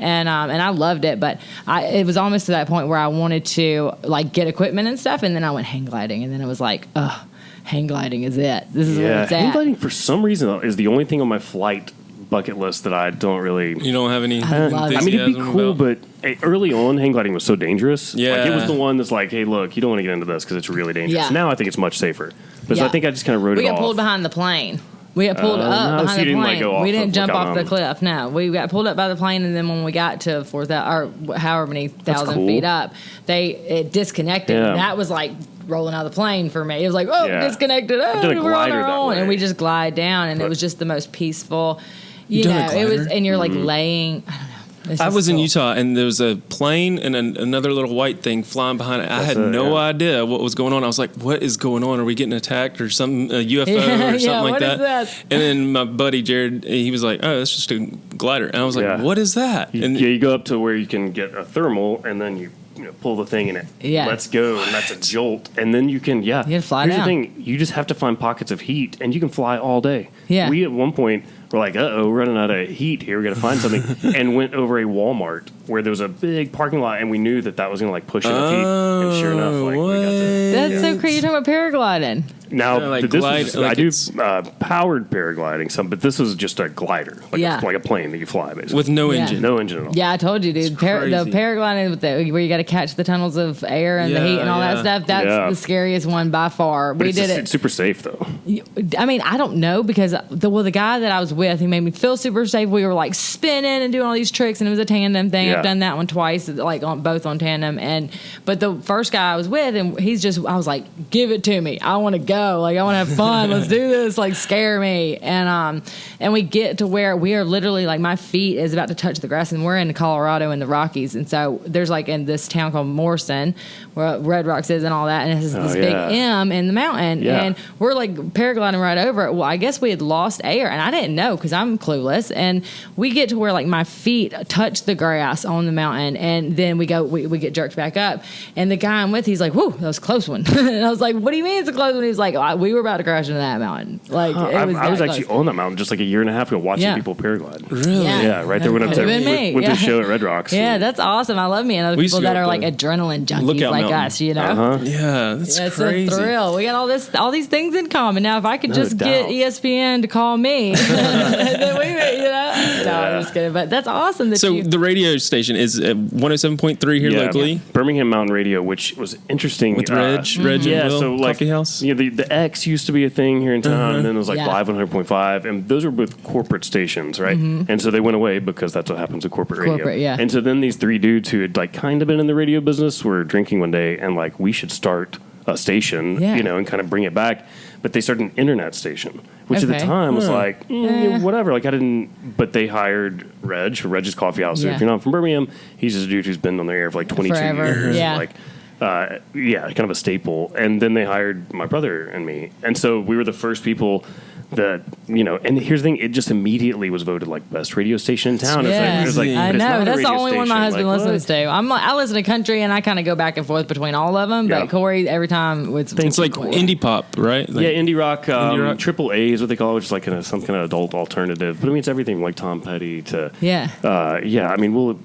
and I loved it. But it was almost to that point where I wanted to get equipment and stuff, and then I went hang gliding, and then it was like, ugh. Hang gliding is it. This is where it's at. Hang gliding, for some reason, is the only thing on my flight bucket list that I don't really... You don't have any it'd be cool, but early on, hang gliding was so dangerous. Yeah. It was the one that's hey, look, you don't want to get into this because it's really dangerous. Yeah. Now I think it's much safer. But so I think I just kind of wrote it off. We got pulled behind the plane. We got pulled up behind the plane. We didn't jump off the cliff. No, we got pulled up by the plane, and then when we got to 4,000 or however many thousand feet up, it disconnected. Yeah. And that was rolling out of the plane for me. It was disconnected. Oh, did a we're on glider our that own, way. and we just glide down, and it was just the most peaceful. done a It was, glider? and you're laying. I don't know. I was in Utah, and there was a plane and another little white thing flying behind it. I had no idea what was going on. I was like, what is going on? Are we getting attacked or something, a UFO or something like what that? is that? And then my buddy Jared, he was like, oh, that's just a glider. And I was like, what is that? And you go up to where you can get a thermal, and then you pull the thing, and it lets go, and that's a jolt. And then you can, you can fly Here's down. the thing, you just have to find pockets of heat, and you can fly all day. Yeah. We, at one point, were like, uh-oh, we're running out of heat here. We got to find something. And went over a Walmart where there was a big parking lot, and we knew that was going to push enough heat. And sure enough, we got to... That's so crazy. You're talking about paragliding. Now, like this glide- was, like I do it's- powered paragliding, but this was just a glider, like a plane that you fly, basically. with no engine. No engine at all. Yeah, I told you, dude. The crazy. paragliding with where you got to catch the tunnels of air and the heat and all that stuff. That's the scariest one by far. But it's super safe, though. I mean, I don't know because the guy that I was with, he made me feel super safe. We were spinning and doing all these tricks, and it was a tandem thing. Yeah. I've done that one twice, both on tandem. But the first guy I was with, and I was like, give it to me. I want to go. I want to have fun. Let's do this. Scare me. And we get to where we are literally my feet is about to touch the grass, and we're in Colorado in the Rockies. And so there's in this town called Morrison where Red Rocks is and all that. And it has this big M in the mountain. Yeah. And we're paragliding right over it. Well, I guess we had lost air, and I didn't know because I'm clueless. And we get to where my feet touch the grass on the mountain, and then we get jerked back up. And the guy I'm with, he's like, "Whoa, that was a close one." And I was like, "What do you mean it's a close one?" He was like, "We were about to crash into that mountain." I was actually on that mountain just a year and a half ago watching people paraglide. Really? Yeah, right there when I went to the show at Red Rocks. Yeah, that's awesome. I love me and other people that are adrenaline junkies Lookout like Mountain. us, Yeah, that's it's crazy. a thrill. We got all these things in common. Now, if I could just get ESPN to call me, then we, No, I'm just kidding. But that's awesome. So the radio station is 107.3 here locally. Birmingham Mountain Radio, which was interesting. With Reg and Will, so Coffee House. The X used to be a thing here in town, and then it was Live 100.5, and those were both corporate stations, right? And so they went away because that's what happens with corporate radio. Yeah. And so then these three dudes who had kind of been in the radio business were drinking one day, and we should start a station, and kind of bring it back. But they started an internet station, which at the time was whatever. I didn't. But they hired Reg for Reg's Coffee House. So if you're not from Birmingham, he's just a dude who's been on the air for 22 years. Yeah. Kind of a staple. And then they hired my brother and me, and so we were the first people and here's the thing, it just immediately was voted like best radio station in town. Yeah. It's like, I but it's not know. a That's the radio only one my station. husband listens to. I listen to country, and I kind of go back and forth between all of them. Yeah. But Corey, every time it's like indie pop, right? Like, indie rock. Indie rock. Triple A is what they call it, which is like some kind of adult alternative. But I mean, it's everything from like Tom Petty to I mean, we'll.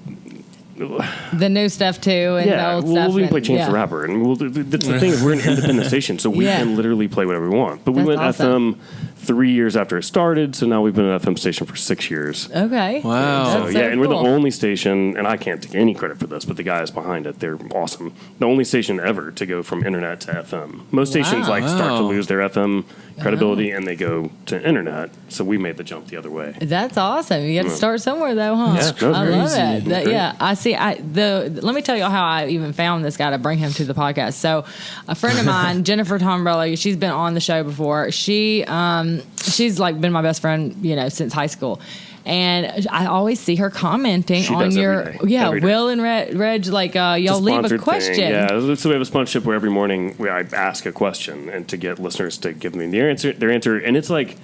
the new stuff too, and the old stuff. We can play Chance the Rapper, and that's the thing is we're an independent station, so we can literally play whatever we want. But we went awesome. FM 3 years after it started, so now we've been an FM station for 6 years. Okay. Wow. So, and we're the only station, and I can't take any credit for this, but the guys behind it, they're awesome. The only station ever to go from internet to FM. Most stations start to lose their FM credibility, and they go to internet. So we made the jump the other way. That's awesome. You got to start somewhere, though, huh? Yeah, I love crazy. it. I see. Let me tell you how I even found this guy to bring him to the podcast. So, a friend of mine, Jennifer Tombrello, she's been on the show before. She's like been my best friend, since high school. And I always see her commenting She on does your every day. Every day. Will and Reg like y'all leave a question. Thing. Yeah, so we have a sponsorship where every morning I ask a question and to get listeners to give me their answer, and it's like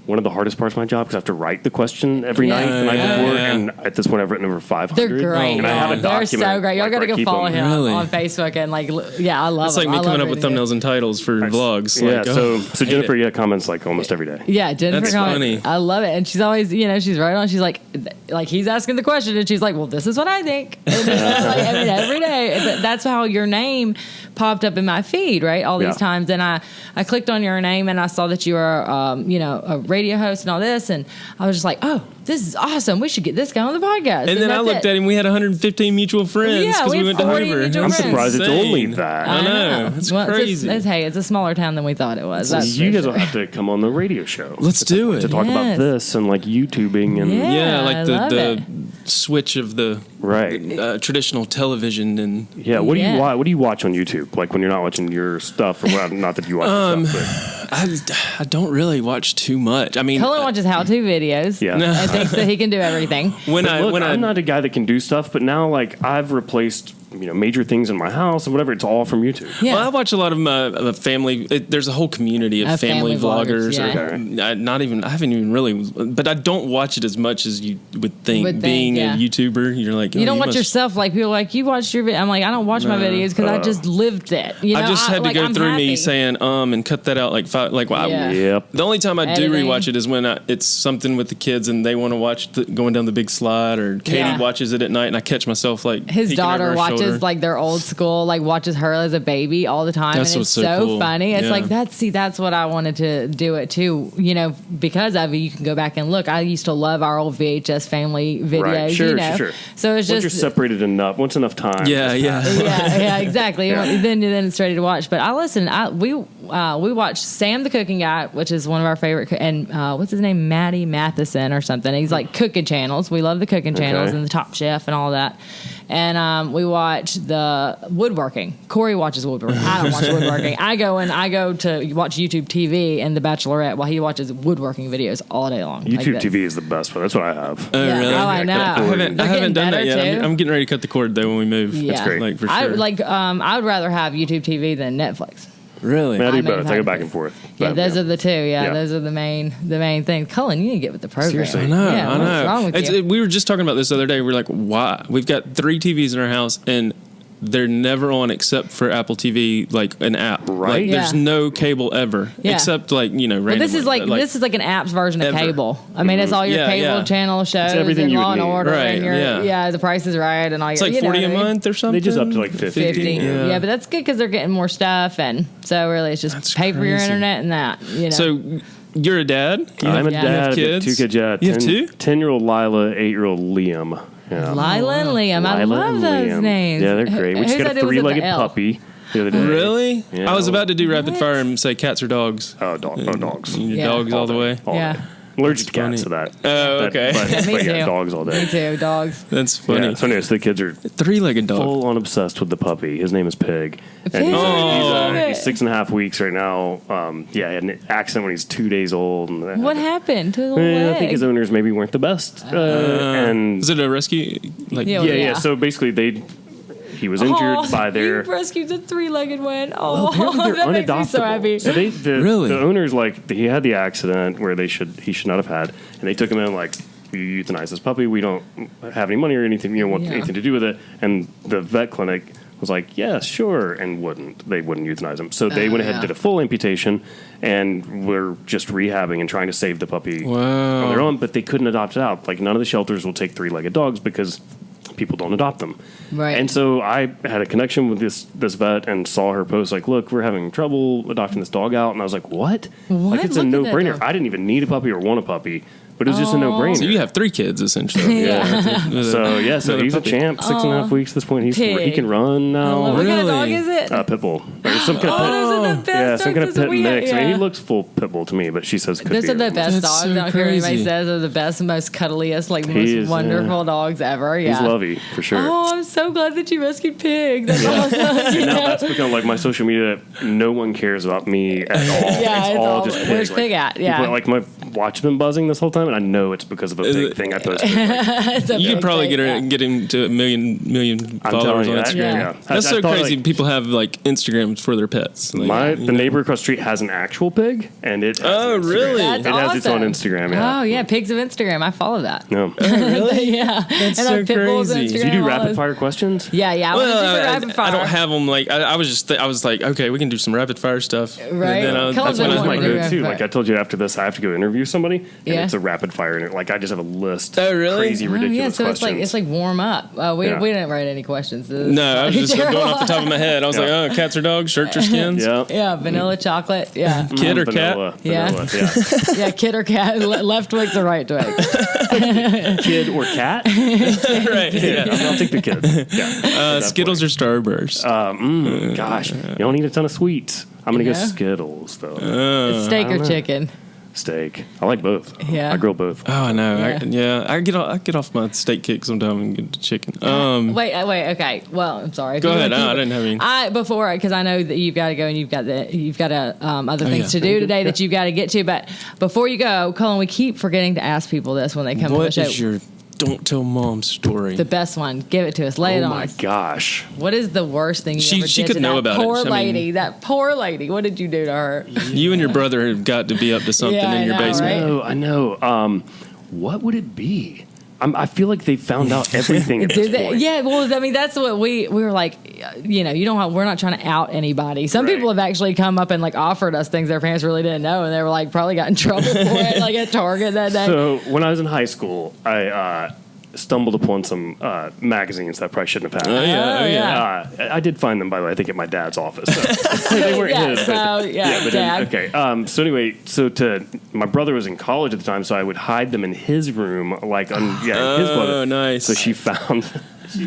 one of the hardest parts of my job because I have to write the question every night the night before, and at this point I've written over 500. They're great. And I have a They're document. so great. Y'all got to go follow him Really? on Facebook and I love It's like him. me I coming love up with reading it. thumbnails and titles for vlogs. Yeah, Like, so Jennifer comments like almost every day. Yeah, Jennifer. That's funny. I love it, and she's always, she's right on. She's like he's asking the question, and she's like, "Well, this is what I think." And every day. But that's how your name popped up in my feed, right? All these times, and I clicked on your name, and I saw that you were, a radio host and all this, and I was just like, "Oh, this is awesome. We should get this guy on the podcast." And then I looked at him. We had 115 mutual friends because we went to 40 Hoover. mutual I'm friends. surprised it's Insane. only that. I know. It's crazy. It's a smaller town than we thought it was. That's You for guys sure. will have to come on the radio show. Let's do it. To talk about Yes. this and like YouTubing and Yeah. like I love the switch of the traditional television and What do you watch? What do you watch on YouTube? Like when you're not watching your stuff, or not that you watch your stuff, I don't really watch too much. I mean, Cullen watches how-to videos. Yeah. And thinks that he can do everything. I'm not a guy that can do stuff, but now like I've replaced major things in my house and whatever. It's all from YouTube. Yeah. Well, I watch a lot of family. There's a whole community of family vloggers. I haven't even really, but I don't watch it as much as you would think. Being a YouTuber, you're like, you don't watch yourself. Like people are like, you watched your video. I'm like, I don't watch my videos because I just lived it. I just had to go through me saying and cut that out Yep. The only time I do Editing. rewatch it is when it's something with the kids and they want to watch going down the big slide, or Katie watches it at night and I catch myself like his peeking over daughter her watches shoulder. like their old school, like watches her as a baby all the time. That's and it's what's so cool. funny. It's Yeah. like that's what I wanted to do it too. Because of it, you can go back and look. I used to love our old VHS family videos. Right. Sure. So it's Once just you're separated enough, once enough time. yeah, exactly. Then it's ready to watch. But I listen. We watched Sam the Cooking Guy, which is one of our favorite, and what's his name, Matty Matheson or something. He's like cooking channels. We love the cooking channels and the Top Chef and all that. And we watch the woodworking. Corey watches woodworking. I don't watch woodworking. I go to watch YouTube TV and The Bachelorette while he watches woodworking videos all day long. YouTube TV is the best one. That's what I have. Oh, really? Oh, I know. I haven't done that better, yet. too. I'm getting ready to cut the cord though when we move. Yeah. That's great. Like for sure. I would rather have YouTube TV than Netflix. Really? I do I both. may I go have back to. and forth. Yeah, But, those are the two. Yeah. Those are the main things. Cullen, you need to get with the program. Seriously. I know. Yeah, I know. what's wrong with you? We were just talking about this the other day. We're like, why? We've got 3 TVs in our house, and they're never on except for Apple TV, like an app. Right. Like, there's no cable ever, Yeah. except random. Well, this is like an app's version of Ever. cable. I mean, it's all your cable channel shows everything and you would Law and need. Order Right, and your yeah. The Price is Right and all It's your. like 40 a month or something. They just up to like 50. 50. Yeah. Yeah, but that's good because they're getting more stuff, and so really it's just That's pay for your crazy. internet and that. So you're a dad? I'm a Yeah. dad. You have I've got kids? 2 kids. Yeah, You have 2? 10-year-old Lila, 8-year-old Liam. Yeah. Lila and Liam, I Lila love and those Liam. names. Yeah, they're great. We just Whose got a idea was it, the 3-legged L? puppy the other day. Really? Yeah. I was about to do rapid fire and say cats or dogs. Oh, dogs. Your Yeah. dogs all the way. All Yeah. day. Allergic to That's cats, so that. Oh, okay. Me But too. yeah, dogs all day. Me too, dogs. That's funny. Yeah, so anyway, so the kids are 3-legged dog. full on obsessed with the puppy. His name is Pig. And Pig. he's 6.5 weeks right now. He had an accident when he's 2 days old. And What happened to the leg? I think his owners maybe weren't the best. And Is it a rescue? Like, Yeah. yeah. So basically, he was injured by their. You rescued the 3-legged one. Well, apparently they're that makes me so happy. unadoptable. So Really? the owners, like, he had the accident where he should not have had, and they took him in like, you euthanize this puppy. We don't have any money or anything. You don't want anything to do with it. And the vet clinic was like, yeah, sure, and they wouldn't euthanize him. So they went ahead and did a full amputation, and were just rehabbing and trying to save the puppy on their own. But they couldn't adopt it out. Like, none of the shelters will take 3-legged dogs because people don't adopt them. Right. And so I had a connection with this vet and saw her post like, look, we're having trouble adopting this dog out. And I was like, what? Like, it's a Look at that no-brainer. dog. I didn't even need a puppy or want a puppy. But it was just a no-brainer. So you have 3 kids, essentially. So he's a puppy. champ. 6.5 weeks at this point. Pig. He can run now. What kind of Really? dog is it? Pitbull. Or some kind of Those are the best some kind dogs. of pit mix. I mean, Yeah. he looks full pitbull to me, but she says could Those be. are the best That's dogs. so I don't care what anybody crazy. says. They're the best, most cuddliest, like He most is, wonderful dogs ever. Yeah. He's lovey for sure. Oh, I'm so glad that you rescued Pig. That's awesome. And now that's become like my social media. No one cares about me at all. Yeah, it's all just Pig. where's Like, Pig at? Yeah. people, like my watch has been buzzing this whole time, and I know it's because of a Pig thing I posted. Like, It's a You big could probably thing, get him to a million I'm followers telling on you, Instagram. Yeah. That's so probably, crazy. like, People have like Instagrams for their pets. Like, the neighbor across the street has an actual pig, and it. Has Oh, an Instagram. really? That's It has its own awesome. Instagram. Yeah. Oh yeah, Pigs of Instagram. I follow that. No. really? Yeah, That's and so our pit bulls crazy. Instagram, Do you do all rapid those- fire questions? Yeah, I want to do the Well, rapid fire. I don't have them. Like I was like, okay, we can do some rapid fire stuff. And Right. then, Cullen's that's been when That's my wanting to do go-to. rapid Like fire. I told you, after this, I have to go interview somebody, and Yeah. it's a rapid fire. And like I just have a list. Oh, really? Crazy, Oh, ridiculous yeah, so questions. it's like warm up. We Yeah. didn't write any questions. No, I was just going off the top of my head. I was Yeah. like, oh, cats or dogs, shirts or skins. Yeah. Yeah, vanilla chocolate. Yeah, Kid or cat? Vanilla. Yeah. Yeah. yeah, kid or cat, left twigs or right twigs. Kid or cat? right. Yeah. I'll take the kid. Yeah. Skittles or Starburst. Gosh, you don't need a ton of sweets. I'm gonna go Yeah. Skittles though. Steak I or don't know. chicken. Steak. I like both. Yeah. I grill both. Oh, I know. Yeah. I get off my steak kick sometime and get to chicken. Wait. Okay. Well, I'm sorry. If Go you ahead. wanna I keep- didn't have any. Before, because I know that you've got to go and you've got other things yeah. to do today that you've got to get to. But before you go, Cullen, we keep forgetting to ask people this when they come on the What show. is your don't tell mom story? The best one. Give it to us. Lay it Oh on my us. gosh. What is the worst thing you She- ever she did could to know that about it. poor I mean- lady? That poor lady. What did you do to her? You and your brother have got to be up to something Yeah, I in your know, basement. right? I know. What would it be? I feel like they found out everything at this Did they? point. Yeah, well, I mean, that's what we were like. You don't. We're not trying to out anybody. Some Right. people have actually come up and like offered us things their parents really didn't know, and they were like probably got in trouble for it, like at Target that day. So when I was in high school, I stumbled upon some magazines that I probably shouldn't have had. Oh, yeah. I did find them, by the way, I think at my dad's office. So they weren't Yeah, his. so, but- yeah, but Dad. okay. So anyway, my brother was in college at the time, so I would hide them in his room, like on his brother. Oh, nice. So she found. Found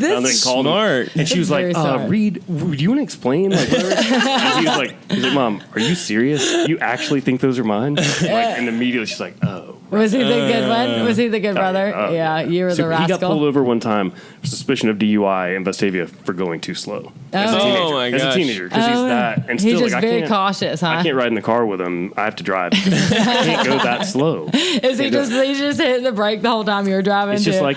it and This called him. smart. And she was Very like, smart. Reed, do you want to explain? Like, whatever? And he was like, Mom, are you serious? You actually think those are mine? Like, and immediately she's like, oh. Was he the good one? Was he the good brother? Oh, yeah, you were So the rascal. he got pulled over one time for suspicion of DUI in Vestavia for going too slow. As a Oh. teenager. Oh, my As a gosh. teenager, because he's that. And He's still, just like, very I can't, cautious, huh? I can't ride in the car with him. I have to drive. I can't go that slow. Is he just hitting the brake the whole time you were driving? It's just too? like,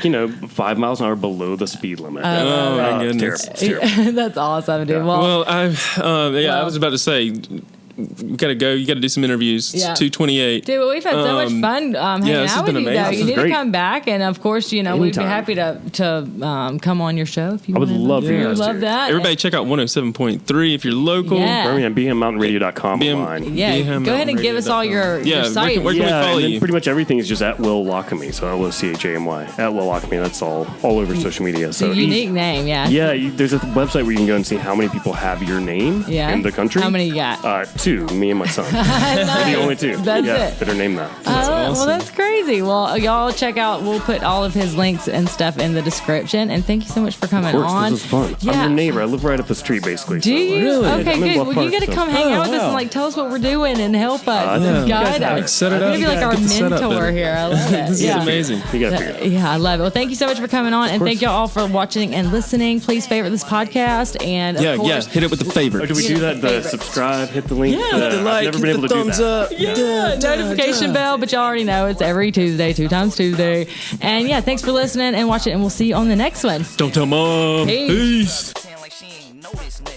5 miles an hour below the speed limit. Oh, my It's goodness. terrible. It's terrible. That's awesome, dude. Yeah. Well, Well, I was about to say, we gotta go. You gotta do some interviews. It's Yeah. 2:28. dude, we've had so much fun hanging this has out with been you. amazing. Though This you is need to great. come back, and of course, we'd be Anytime. happy to come on your show if you I would wanna. love for you We guys would love to. that. Everybody, check out 107.3 if you're local. Yeah. Birmingham, BMMountainradio.com BM online. Yeah, BM go ahead and give us all your Yeah, sites. where can we follow and then you? pretty much everything is just at Will Lochamy. So LOCHAMY at Will Lochamy. That's all over social media. It's a So unique name, yeah. Yeah, there's a website where you can go and see how many people have your name Yeah. in the country. How many you got? 2, me and my son. Nice. The only 2. That's yeah, it. that are named that. Well, that's crazy. Well, y'all check out. We'll put all of his links and stuff in the description. And thank you so much for coming Of course, on. this is fun. Yeah. I'm your neighbor. I live right up the street, basically. Do you? Really? Okay, I'm in good. Bluff Well, you Park, got to so- come hang out with us wow. and like tell us what we're doing and help us yeah. and You guide have us. it. Set it You're up. gonna be like Yeah, our get the setup mentor better. here. I love it. This Yeah. is amazing. You got to figure it out. Yeah, I love it. Well, thank you so much for coming on, and thank y'all all for watching and listening. Please favorite this podcast, and of course, Hit it with the favorites. Oh, do we do that? The Favorites. subscribe, hit the link. Yeah. I've never been able to do that. up. yeah, notification bell. But y'all already know it's every Tuesday, 2 times Tuesday. And yeah, thanks for listening and watching, and we'll see you on the next one. Don't tell mom. Peace. Peace. this nigga.